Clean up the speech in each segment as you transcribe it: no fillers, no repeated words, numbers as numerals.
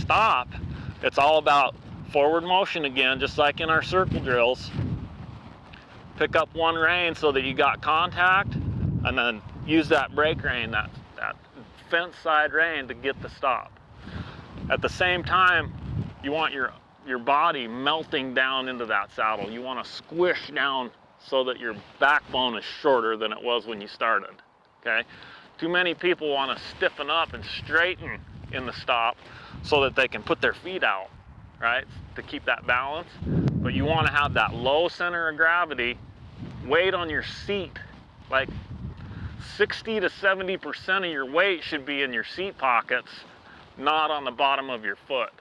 stop, it's all about forward motion again, just like in our circle drills. Pick up one rein so that you got contact, and then use that brake rein, that fence side rein, to get the stop. At the same time, you want your body melting down into that saddle. You want to squish down so that your backbone is shorter than it was when you started, okay? Too many people want to stiffen up and straighten in the stop so that they can put their feet out, right, to keep that balance. But you want to have that low center of gravity, weight on your seat, like 60 to 70% of your weight should be in your seat pockets, not on the bottom of your foot,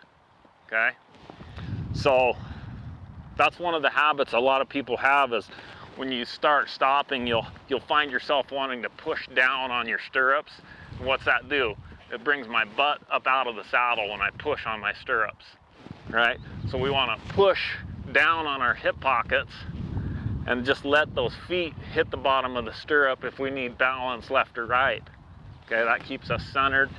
okay? So that's one of the habits a lot of people have, is when you start stopping, you'll find yourself wanting to push down on your stirrups. And what's that do? It brings my butt up out of the saddle when I push on my stirrups, right? So we want to push down on our hip pockets and just let those feet hit the bottom of the stirrup if we need balance left or right. Okay, that keeps us centered.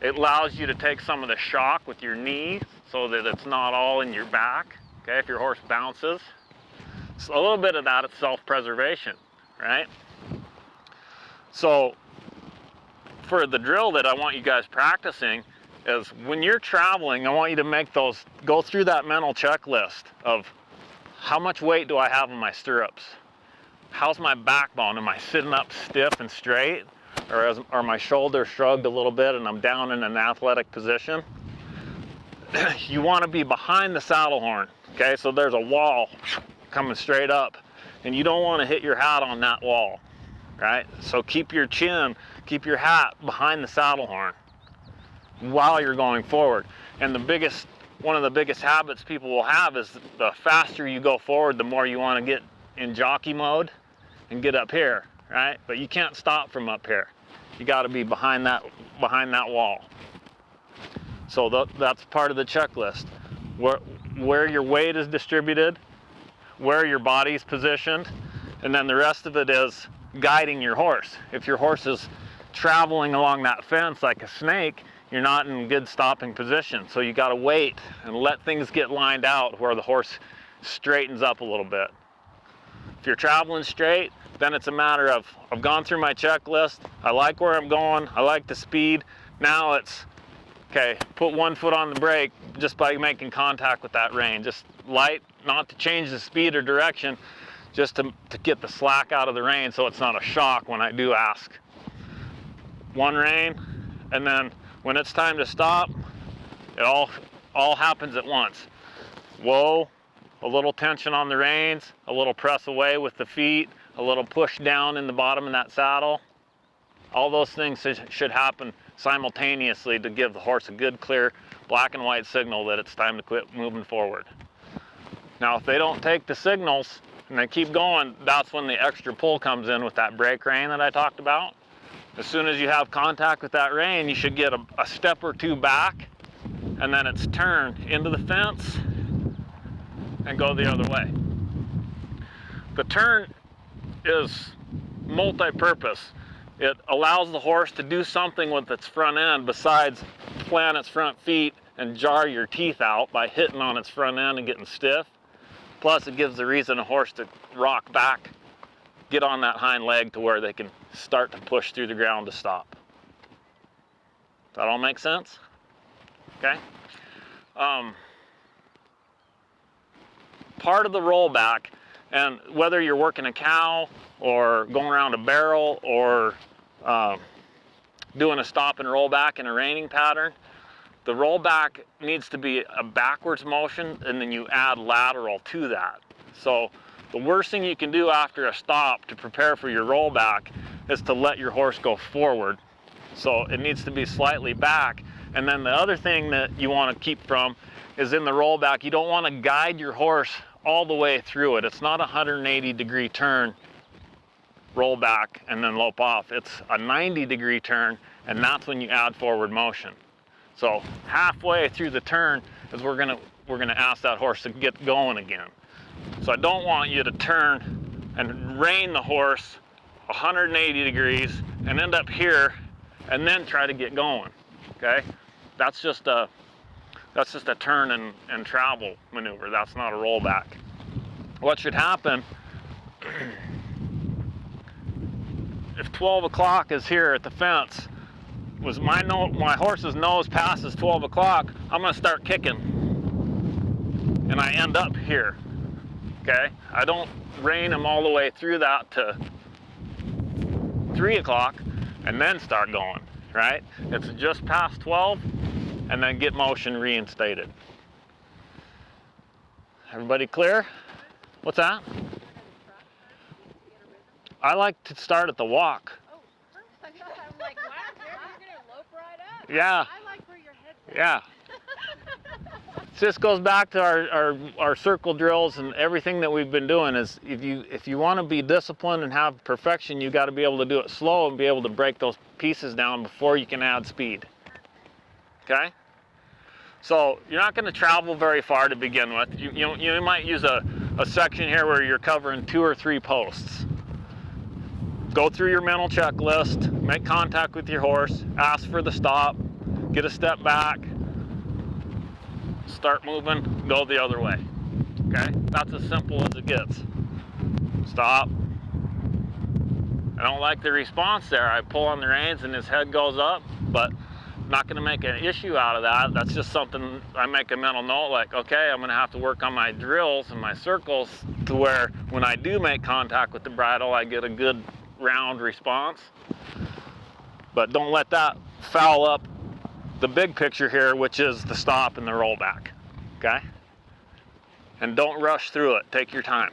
It allows you to take some of the shock with your knees so that it's not all in your back, okay, if your horse bounces. So a little bit of that is self-preservation, right? So for the drill that I want you guys practicing is, when you're traveling, I want you to go through that mental checklist of, how much weight do I have in my stirrups? How's my backbone? Am I sitting up stiff and straight? Or are my shoulders shrugged a little bit and I'm down in an athletic position? You want to be behind the saddle horn, okay? So there's a wall coming straight up, and you don't want to hit your hat on that wall, right? So keep your chin, keep your hat behind the saddle horn while you're going forward. And one of the biggest habits people will have is, the faster you go forward, the more you want to get in jockey mode and get up here, right? But you can't stop from up here. You got to be behind that wall. So that's part of the checklist. Where your weight is distributed, where your body's positioned, and then the rest of it is guiding your horse. If your horse is traveling along that fence like a snake, you're not in good stopping position. So you got to wait and let things get lined out where the horse straightens up a little bit. If you're traveling straight, then it's a matter of, I've gone through my checklist, I like where I'm going, I like the speed. Now it's, okay, put one foot on the brake just by making contact with that rein. Just light, not to change the speed or direction, just to get the slack out of the rein so it's not a shock when I do ask. One rein, and then when it's time to stop, it all happens at once. Whoa, a little tension on the reins, a little press away with the feet, a little push down in the bottom of that saddle. All those things should happen simultaneously to give the horse a good, clear, black and white signal that it's time to quit moving forward. Now, if they don't take the signals and they keep going, that's when the extra pull comes in with that brake rein that I talked about. As soon as you have contact with that rein, you should get a step or two back, and then it's turned into the fence and go the other way. The turn is multi-purpose. It allows the horse to do something with its front end besides plant its front feet and jar your teeth out by hitting on its front end and getting stiff. Plus, it gives the reason a horse to rock back, get on that hind leg to where they can start to push through the ground to stop. That all make sense? Okay. Part of the rollback, and whether you're working a cow or going around a barrel or doing a stop and rollback in a reining pattern, the rollback needs to be a backwards motion, and then you add lateral to that. So the worst thing you can do after a stop to prepare for your rollback is to let your horse go forward. So it needs to be slightly back. And then the other thing that you want to keep from is, in the rollback, you don't want to guide your horse all the way through it. It's not a 180-degree turn, roll back, and then lope off. It's a 90-degree turn, and that's when you add forward motion. So halfway through the turn is we're gonna ask that horse to get going again. So I don't want you to turn and rein the horse 180 degrees and end up here and then try to get going, okay? That's just a That's just a turn and travel maneuver. That's not a rollback. What should happen, if 12 o'clock is here at the fence, was my horse's nose passes 12 o'clock, I'm gonna start kicking. And I end up here, okay? I don't rein him all the way through that to 3 o'clock and then start going, right? It's just past 12 and then get motion reinstated. Everybody clear? What's that? I like to start at the walk. Oh, first I'm like, wow, you're gonna lope right up. Yeah. I like where your head's at. Yeah. It just goes back to our circle drills and everything that we've been doing. Is if you want to be disciplined and have perfection, you got to be able to do it slow and be able to break those pieces down before you can add speed. Okay? So you're not going to travel very far to begin with. You might use a section here where you're covering 2 or 3 posts. Go through your mental checklist, make contact with your horse, ask for the stop, get a step back, start moving, go the other way. Okay? That's as simple as it gets. Stop. I don't like the response there. I pull on the reins and his head goes up, but I'm not going to make an issue out of that. That's just something I make a mental note, like, okay, I'm going to have to work on my drills and my circles to where when I do make contact with the bridle, I get a good round response. But don't let that foul up the big picture here, which is the stop and the rollback. Okay? And don't rush through it. Take your time.